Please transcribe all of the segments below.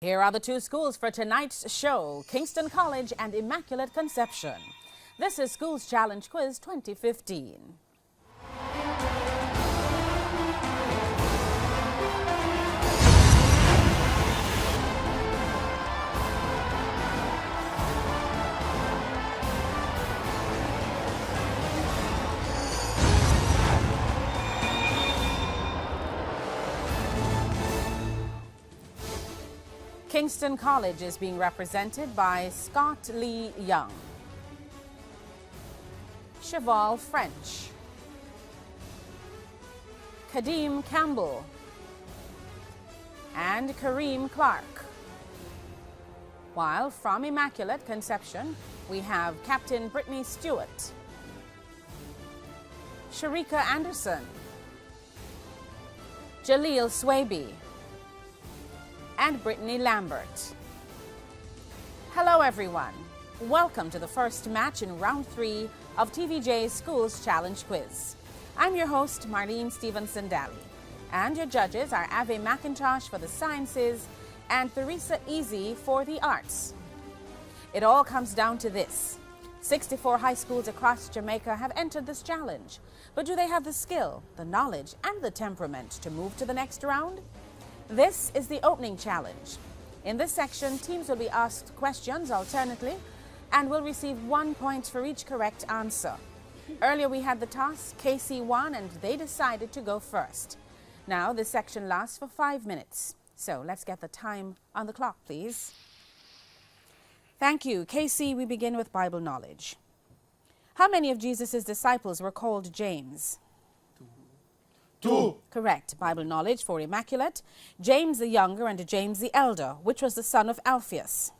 Here are the two schools for tonight's show, Kingston College and Immaculate Conception. This is Schools Challenge Quiz 2015. Kingston College is being represented by Scott Lee Young, Cheval French, Kadeem Campbell, and Kareem Clark. While from Immaculate Conception, we have Captain Brittany Stewart, Sharika Anderson, Jaleel Swaby, and Brittany Lambert. Hello everyone. Welcome to the first match in round 3 of TVJ's Schools Challenge Quiz. I'm your host, Marlene Stevenson-Daly, and your judges are Ave McIntosh for the sciences and Theresa Easy for the arts. It all comes down to this. 64 high schools across Jamaica have entered this challenge, but do they have the skill, the knowledge, and the temperament to move to the next round? This is the opening challenge. In this section, teams will be asked questions alternately and will receive 1 point for each correct answer. Earlier we had the toss, KC won, and they decided to go first. Now this section lasts for 5 minutes. So let's get the time on the clock, please. Thank you. KC, we begin with Bible knowledge. How many of Jesus' disciples were called James? 2. Correct. Bible knowledge for Immaculate. James the Younger and James the Elder. Which was the son of Alphaeus?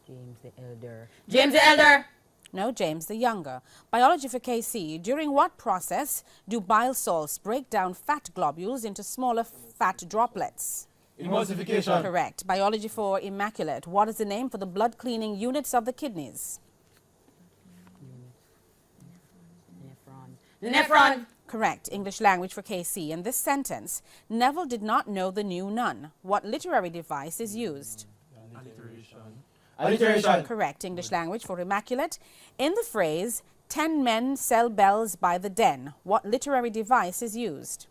James the Elder. James the Elder. No, James the Younger. Biology for KC. During what process do bile salts break down fat globules into smaller fat droplets? Emulsification. Correct. Biology for Immaculate. What is the name for the blood cleaning units of the kidneys? The nephron. Correct. English language for KC. In this sentence, Neville did not know the new nun. What literary device is used? Alliteration. Correct. English language for Immaculate. In the phrase, 10 men sell bells by the den, what literary device is used?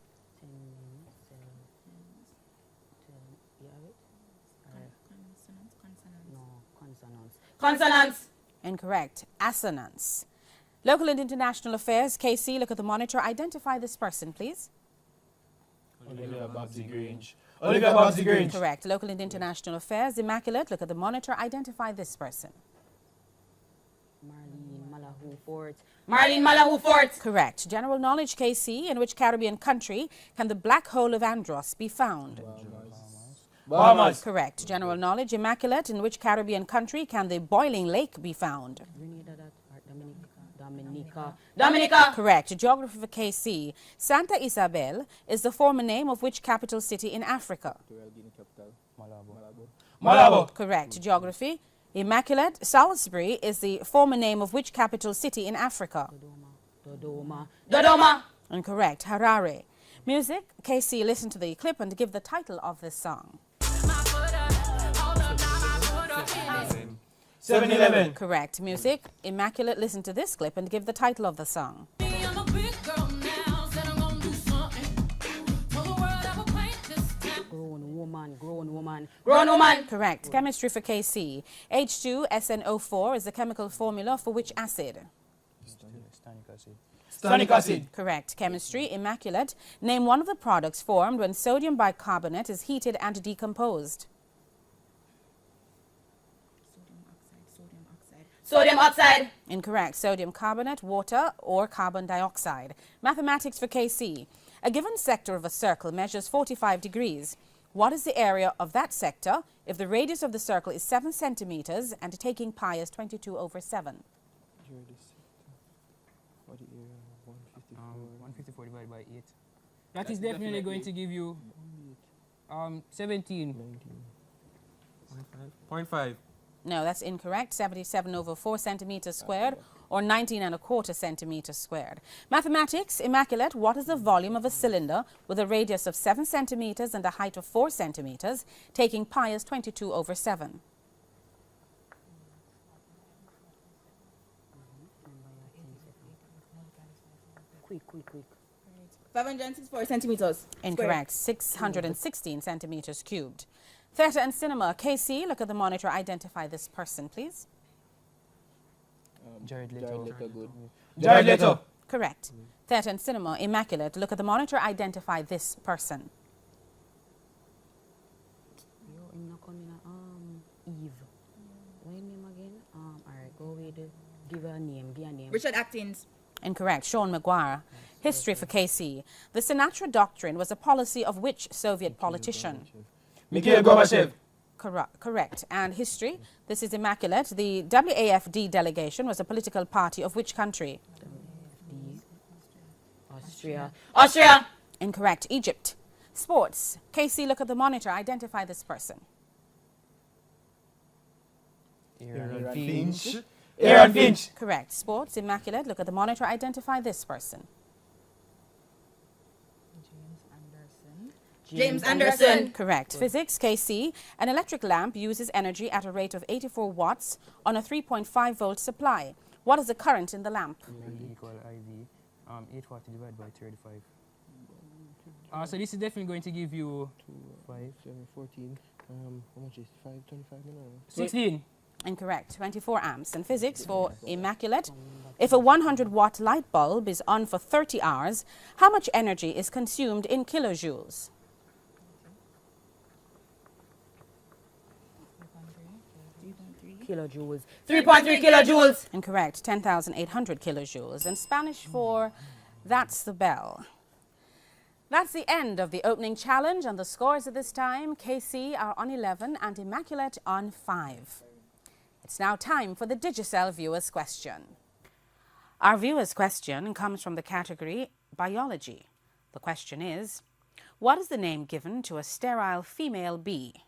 Consonants. Incorrect. Assonance. Local and international affairs. KC, look at the monitor. Identify this person, please. Olivia Babsy Grange. Olivia Babsy Grange. Correct. Local and international affairs. Immaculate, look at the monitor. Identify this person. Marlene Malahoo Fort. Marlene Malahoo Fort. Correct. General knowledge. KC, in which Caribbean country can the black hole of Andros be found? Bahamas. Correct. General knowledge. Immaculate, in which Caribbean country can the boiling lake be found? Dominica. Correct. Geography for KC. Santa Isabel is the former name of which capital city in Africa? Malabo. Correct. Geography. Immaculate. Salisbury is the former name of which capital city in Africa? Dodoma. Incorrect. Harare. Music. KC, listen to the clip and give the title of this song. 7-Eleven. Correct. Music. Immaculate, listen to this clip and give the title of the song. Grown woman. Grown woman. Correct. Chemistry for KC. H2SNO4 is the chemical formula for which acid? Stanic acid. Correct. Chemistry. Immaculate. Name one of the products formed when sodium bicarbonate is heated and decomposed. Sodium oxide. Incorrect. Sodium carbonate, water, or carbon dioxide. Mathematics for KC. A given sector of a circle measures 45 degrees. What is the area of that sector if the radius of the circle is 7 centimeters and taking pi as 22/7? 154 divided by 8. That is definitely going to give you 17. 0.5. No, that's incorrect. 77/4 centimeters squared, or 19¼ centimeters squared. Mathematics, Immaculate, what is the volume of a cylinder with a radius of 7 centimeters and a height of 4 centimeters, taking pi as 22/7? Quick. 564 centimeters. Incorrect. 616 centimeters cubed. Theatre and cinema, KC, look at the monitor, identify this person, please. Jared Jared Leto. Leto, good. Jared Leto. Correct. Theatre and cinema, Immaculate, look at the monitor, identify this person. Yo, I'm not coming. Eve. What name again? Alright, go with it. Give her a name. Give her a name. Richard Actins. Incorrect. Sean Maguire. History for KC. The Sinatra Doctrine was a policy of which Soviet politician? Mikhail Gorbachev. Correct. And history, this is Immaculate. The WAFD delegation was a political party of which country? Austria. Incorrect. Egypt. Sports. KC, look at the monitor, identify this person. Aaron Finch. Aaron Finch. Correct. Sports, Immaculate, look at the monitor, identify this person. James Anderson. Correct. Physics, KC, an electric lamp uses energy at a rate of 84 watts on a 3.5 volt supply. What is the current in the lamp? E equal IV. 840 divided by 35. So this is definitely going to give you 5, 7, 14. How much is 5, 25 minutes? 16. Incorrect. 24 amps. And physics for Immaculate. If a 100-watt light bulb is on for 30 hours, how much energy is consumed in kilojoules? Kilojoules. 3.3 kilojoules. Incorrect. 10,800 kilojoules. And Spanish for that's the bell. That's the end of the opening challenge, and the scores at this time, KC are on 11 and Immaculate on 5. It's now time for the Digicel viewer's question. Our viewer's question comes from the category Biology. The question is, what is the name given to a sterile female bee?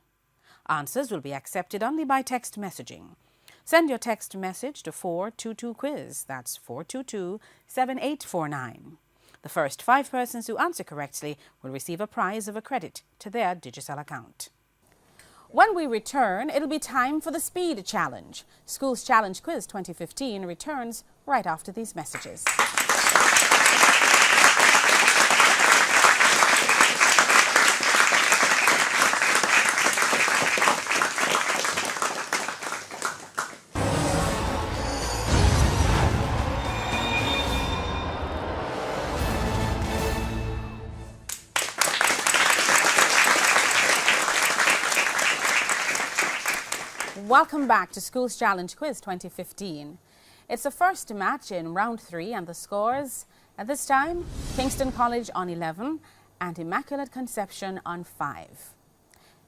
Answers will be accepted only by text messaging. Send your text message to 422-QUIZ. That's 422-7849. The first 5 persons who answer correctly will receive a prize of a credit to their Digicel account. When we return, it'll be time for the Speed Challenge. Schools Challenge Quiz 2015 returns right after these messages. Welcome back to Schools Challenge Quiz 2015. It's the first match in round 3, and the scores at this time, Kingston College on 11 and Immaculate Conception on 5.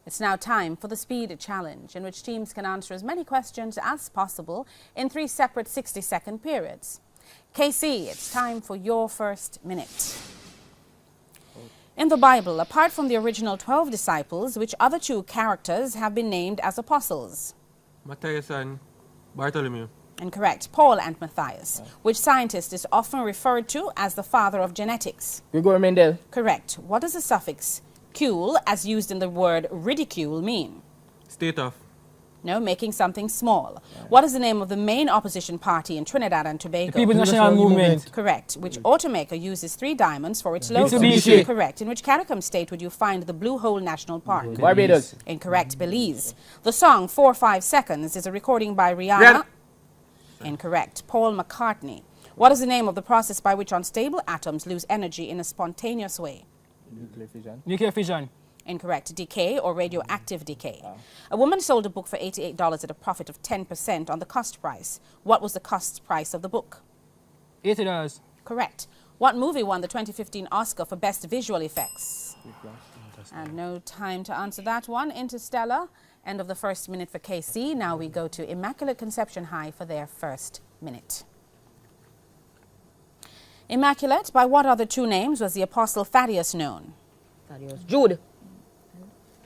It's now time for the Speed Challenge, in which teams can answer as many questions as possible in 3 separate 60-second periods. KC, it's time for your first minute. In the Bible, apart from the original 12 disciples, which other 2 characters have been named as apostles? Matthias and Bartholomew. Incorrect. Paul and Matthias. Which scientist is often referred to as the father of genetics? Gregor Mendel. Correct. What does the suffix "cule," as used in the word ridicule, mean? State of. No, making something small. What is the name of the main opposition party in Trinidad and Tobago? People's National Movement. Correct. Which automaker uses 3 diamonds for its logo? Mitsubishi. Correct. In which CARICOM state would you find the Blue Hole National Park? Barbados. Incorrect. Belize. The song 4 5 Seconds is a recording by Rihanna? Incorrect. Paul McCartney. What is the name of the process by which unstable atoms lose energy in a spontaneous way? Nuclear fission. Nuclear fission. Incorrect. Decay or radioactive decay. A woman sold a book for $88 at a profit of 10% on the cost price. What was the cost price of the book? $80. Correct. What movie won the 2015 Oscar for Best Visual Effects? And no time to answer that one. Interstellar. End of the first minute for KC. Now we go to Immaculate Conception High for their first minute. Immaculate, by what other 2 names was the Apostle Thaddeus known?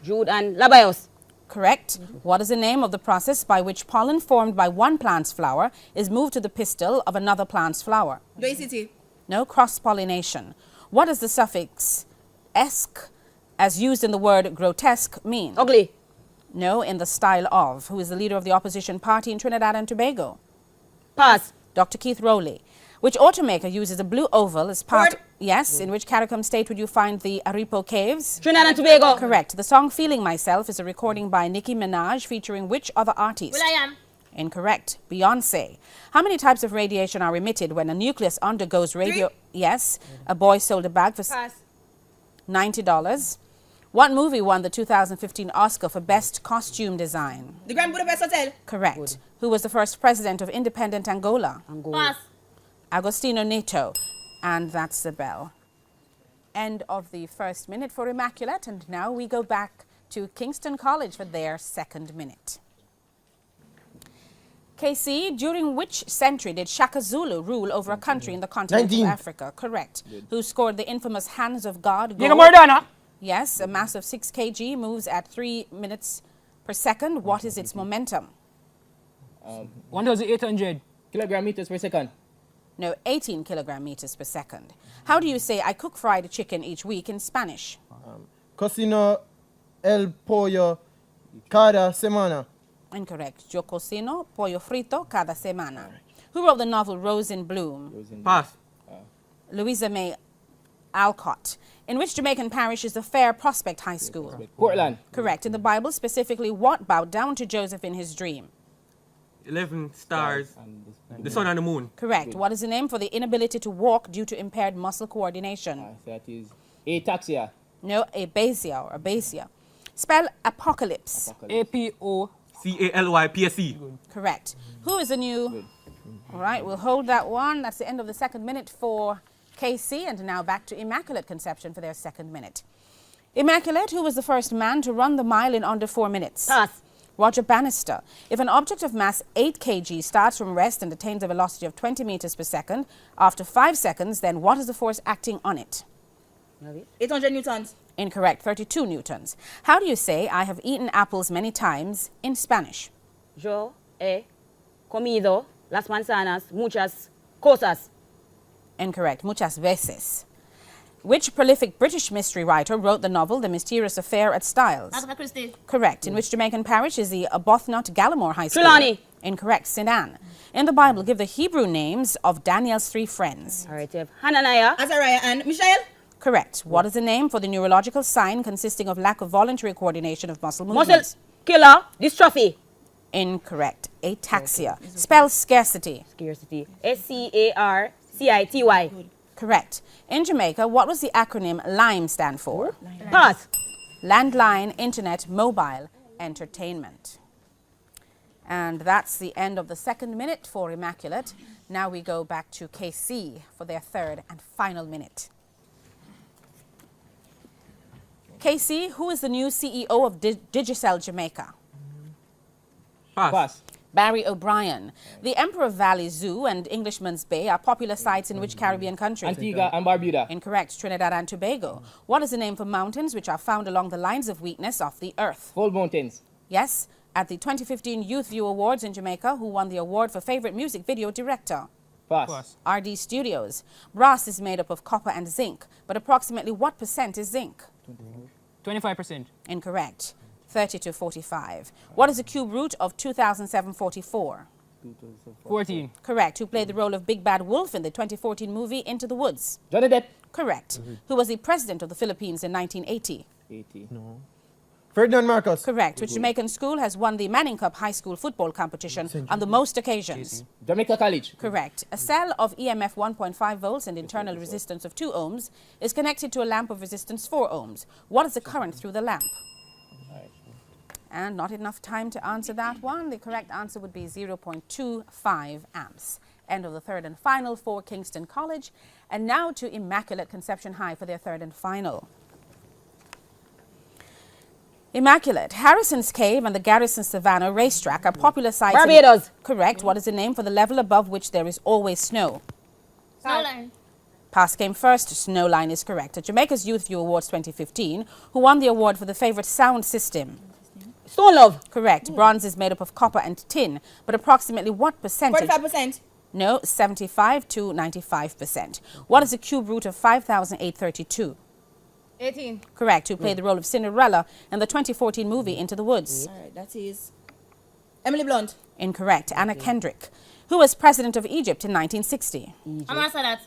Jude and Labios. Correct. What is the name of the process by which pollen formed by one plant's flower is moved to the pistil of another plant's flower? Bay City. No, cross-pollination. What does the suffix esque, as used in the word grotesque, mean? Ugly. No, in the style of. Who is the leader of the opposition party in Trinidad and Tobago? Pass. Dr. Keith Rowley. Which automaker uses a blue oval as part... Ford. Yes, in which CARICOM state would you find the Aripo Caves? Trinidad and Tobago. Correct. The song Feeling Myself is a recording by Nicki Minaj featuring which other artist? Will.i.am. Incorrect. Beyonce. How many types of radiation are emitted when a nucleus undergoes radio... 3. Yes. A boy sold a bag for Pass. $90. What movie won the 2015 Oscar for Best Costume Design? The Grand Budapest Hotel. Correct. Who was the first president of independent Angola? Pass. Agostino Neto. And that's the bell. End of the first minute for Immaculate. And now we go back to Kingston College for their second minute. KC, during which century did Shaka Zulu rule over a country in the continent 19. of Africa? Correct. Who scored the infamous Hands of God Diego goal? Maradona. Yes, a mass of 6 kg moves at 3 minutes per second. What is its momentum? 1,800. Kilogram meters per second. No, 18 kilogram meters per second. How do you say I cook fried chicken each week in Spanish? Cocino el pollo cada semana. Incorrect. Yo cocino pollo frito cada semana. Who wrote the novel Rose in Bloom? Pass. Louisa May Alcott. In which Jamaican parish is the Fair Prospect High School? Portland. Correct. In the Bible, specifically, what bowed down to Joseph in his dream? 11 stars. The sun and the moon. Correct. What is the name for the inability to walk due to impaired muscle coordination? That is ataxia. No, abasia or abasia. Spell apocalypse. APO. CALYPSE. Correct. Who is the new... All right, we'll hold that one. That's the end of the second minute for KC. And now back to Immaculate Conception for their second minute. Immaculate, who was the first man to run the mile in under 4 minutes? Pass. Roger Bannister. If an object of mass 8 kg starts from rest and attains a velocity of 20 meters per second, after 5 seconds, then what is the force acting on it? 800 newtons. Incorrect, 32 newtons. How do you say I have eaten apples many times in Spanish? Yo he comido las manzanas muchas cosas. Incorrect, muchas veces. Which prolific British mystery writer wrote the novel The Mysterious Affair at Styles? Agatha Christie. Correct. In which Jamaican parish is the Arbuthnot Gallimore High School? Trelawney. Incorrect, St. Anne. In the Bible, give the Hebrew names of Daniel's 3 friends. All right, you have Hananiah. Azariah and Mishael. Correct. What is the name for the neurological sign consisting of lack of voluntary coordination of muscle Muscle movements? killer. Dystrophy. Incorrect. Ataxia. Spell scarcity. Scarcity. SCARCITY. Correct. In Jamaica, what was the acronym LIME stand for? Pass. Landline, Internet, Mobile, Entertainment. And that's the end of the second minute for Immaculate. Now we go back to KC for their third and final minute. KC, who is the new CEO of Digicel Jamaica? Pass. Pass. Barry O'Brien. The Emperor Valley Zoo and Englishman's Bay are popular sites in which Caribbean country? Antigua and Barbuda. Incorrect. Trinidad and Tobago. What is the name for mountains which are found along the lines of weakness of the earth? Fold Mountains. Yes. At the 2015 Youth View Awards in Jamaica, who won the award for favorite music video director? Pass. Pass. RD Studios. Brass is made up of copper and zinc, but approximately what percent is zinc? 25%. Incorrect. 30 to 45. What is the cube root of 2007-44? 14. Correct. Who played the role of Big Bad Wolf in the 2014 movie Into the Woods? Johnny Depp. Correct. Who was the president of the Philippines in 1980? 80. No. Ferdinand Marcos. Correct. Which Jamaican school has won the Manning Cup High School football competition on the most occasions? Jamaica College. Correct. A cell of EMF 1.5 volts and internal resistance of 2 ohms is connected to a lamp of resistance 4 ohms. What is the current through the lamp? And not enough time to answer that one. The correct answer would be 0.25 amps. End of the third and final for Kingston College. And now to Immaculate Conception High for their third and final. Immaculate. Harrison's Cave and the Garrison Savannah racetrack are popular sites. Barbados. Correct. What is the name for the level above which there is always snow? Snowline. Pass came first. Snowline is correct. At Jamaica's Youth View Awards 2015, who won the award for the favorite sound system? Stone love. Correct. Bronze is made up of copper and tin, but approximately what percentage? 45%. No, 75 to 95%. What is the cube root of 5,832? 18. Correct. Who played the role of Cinderella in the 2014 movie Into the Woods? All right, that is Emily Blunt. Incorrect. Anna Kendrick. Who was president of Egypt in 1960? I'm gonna say that.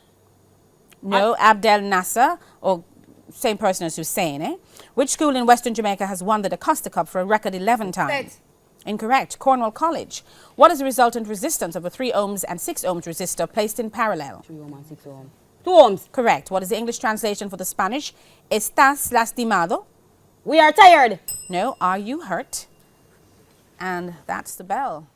No, Abdel Nasser, or same person as Hussein, eh? Which school in Western Jamaica has won the DaCosta Cup for a record 11 times? State. Incorrect. Cornwall College. What is the resultant resistance of a 3 ohms and 6 ohms resistor placed in parallel? 3 ohm and 6 ohm. 2 ohms. Correct. What is the English translation for the Spanish? ¿Estás lastimado? We are tired. No. Are you hurt? And that's the bell.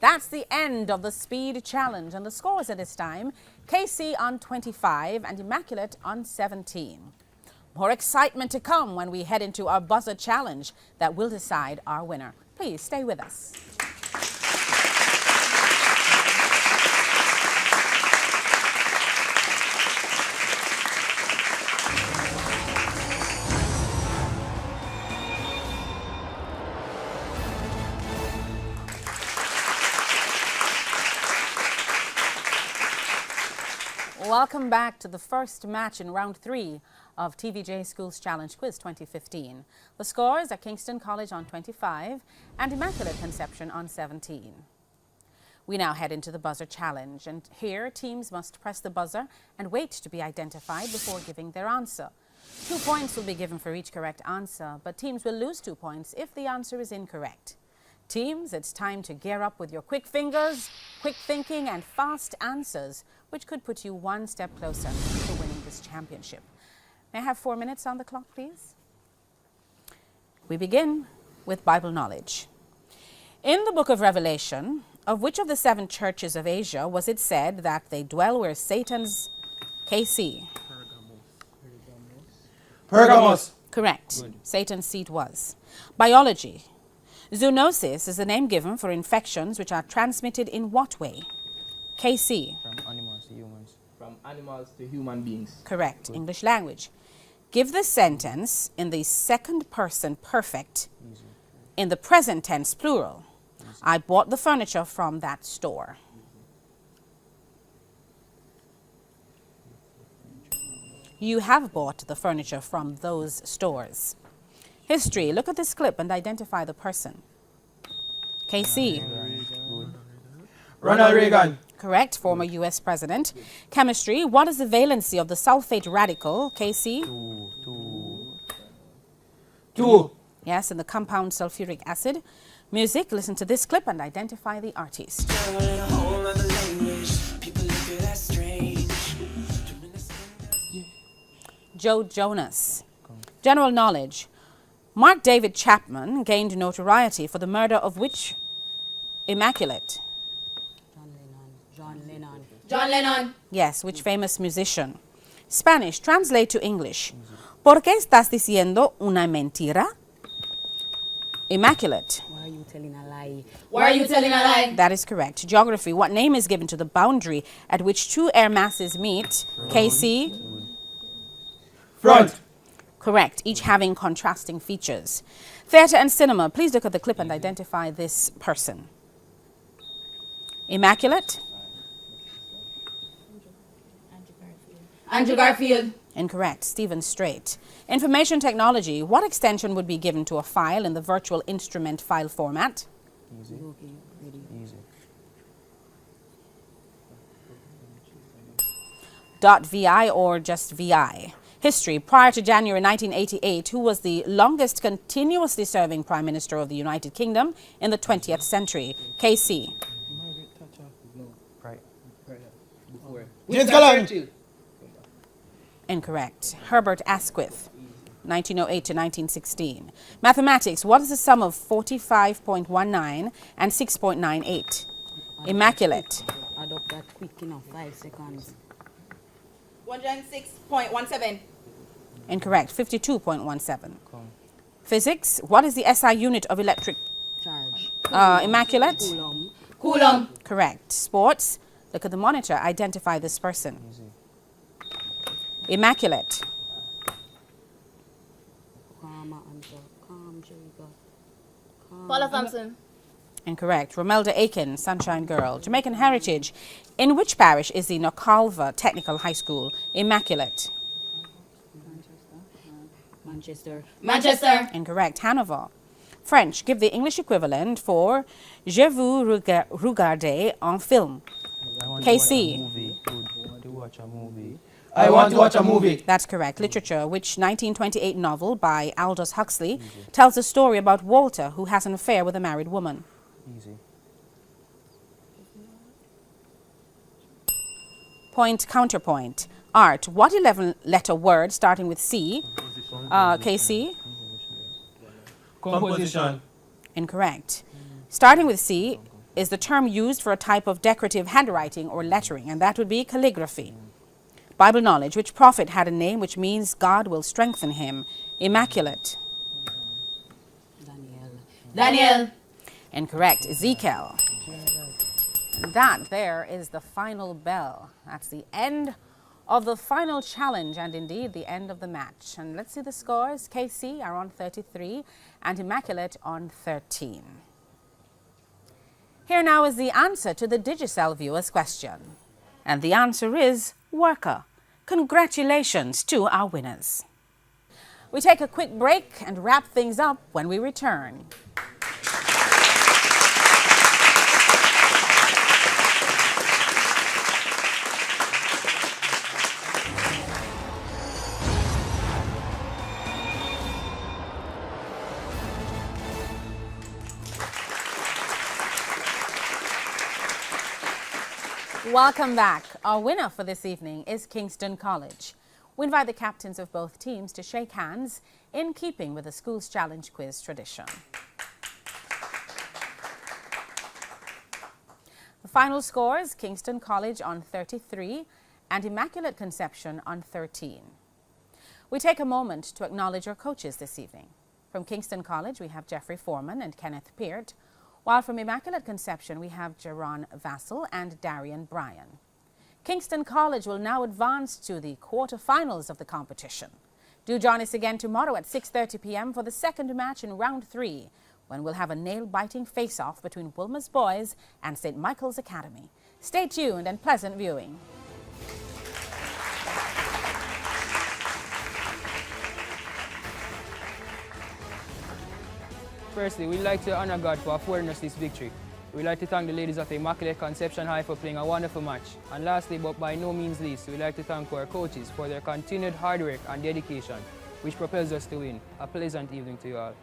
That's the end of the speed challenge. And the scores at this time, KC on 25 and Immaculate on 17. More excitement to come when we head into our buzzer challenge that will decide our winner. Please stay with us. Welcome back to the first match in round 3 of TVJ Schools Challenge Quiz 2015. The scores are Kingston College on 25 and Immaculate Conception on 17. We now head into the buzzer challenge, and here teams must press the buzzer and wait to be identified before giving their answer. 2 points will be given for each correct answer, but teams will lose 2 points if the answer is incorrect. Teams, it's time to gear up with your quick fingers, quick thinking and fast answers, which could put you one step closer to winning this championship. May I have 4 minutes on the clock, please? We begin with Bible knowledge. In the book of Revelation, of which of the 7 churches of Asia was it said that they dwell where Satan's KC? Pergamos. Correct. Satan's seat was. Biology. Zoonosis is the name given for infections which are transmitted in what way? KC. From animals to humans. From animals to human beings. Correct. English language. Give the sentence in the second person perfect, in the present tense plural. I bought the furniture from that store. You have bought the furniture from those stores. History. Look at this clip and identify the person. KC. Ronald Reagan. Correct. Former U.S. president. Chemistry. What is the valency of the sulfate radical? KC. 2. Yes, and the compound sulfuric acid. Music. Listen to this clip and identify the artist. Joe Jonas. General knowledge. Mark David Chapman gained notoriety for the murder of which Immaculate? John Lennon. John Lennon. Yes, which famous musician? Spanish. Translate to English. ¿Por qué estás diciendo una mentira? Immaculate. Why are you telling a lie? Why are you telling a lie? That is correct. Geography. What name is given to the boundary at which 2 air masses meet? KC. Front. Correct. Each having contrasting features. Theatre and cinema. Please look at the clip and identify this person. Immaculate. Andrew Garfield. Incorrect. Stephen Strait. Information technology. What extension would be given to a file in the virtual instrument file format? Easy. .vi or just VI. History. Prior to January 1988, who was the longest continuously serving Prime Minister of the United Kingdom in the 20th century? KC. Right. James Gallan. Incorrect. Herbert Asquith, 1908 to 1916. Mathematics. What is the sum of 45.19 and 6.98? Immaculate. Add up that quick, 5 seconds. 106.17. Incorrect. 52.17. Physics. What is the SI unit of electric? Charge. Immaculate. Coulomb. Coulomb. Correct. Sports. Look at the monitor. Identify this person. Immaculate. Calm answer. Calm, Jericho. Paula Thompson. Incorrect. Romelda Aiken, Sunshine Girl. Jamaican Heritage. In which parish is the Nocalva Technical High School? Immaculate. Manchester. Manchester. Incorrect. Hanover. French. Give the English equivalent for Je vous regarder en film. KC. I want to watch a movie. That's correct. Literature. Which 1928 novel by Aldous Huxley tells a story about Walter, who has an affair with a married woman? Easy. Point, counterpoint. Art. What 11-letter word starting with C? KC? Composition. Incorrect. Starting with C is the term used for a type of decorative handwriting or lettering, and that would be calligraphy. Bible knowledge. Which prophet had a name which means God will strengthen him? Immaculate. Daniel. Incorrect. Ezekiel. And that there is the final bell. That's the end of the final challenge and indeed the end of the match. And let's see the scores. KC are on 33 and Immaculate on 13. Here now is the answer to the Digicel viewers' question. And the answer is worker. Congratulations to our winners. We take a quick break and wrap things up when we return. Welcome back. Our winner for this evening is Kingston College. We invite the captains of both teams to shake hands in keeping with the school's challenge quiz tradition. The final scores, Kingston College on 33 and Immaculate Conception on 13. We take a moment to acknowledge our coaches this evening. From Kingston College, we have Jeffrey Foreman and Kenneth Peart, while from Immaculate Conception, we have Jaron Vassell and Darian Bryan. Kingston College will now advance to the quarterfinals of the competition. Do join us again tomorrow at 6:30 p.m. for the second match in round 3, when we'll have a nail-biting face-off between Wilmer's Boys and St. Michael's Academy. Stay tuned and pleasant viewing. Firstly, we'd like to honor God for affording us this victory. We'd like to thank the ladies of Immaculate Conception High for playing a wonderful match. And lastly, but by no means least, we'd like to thank our coaches for their continued hard work and dedication, which propels us to win. A pleasant evening to you all.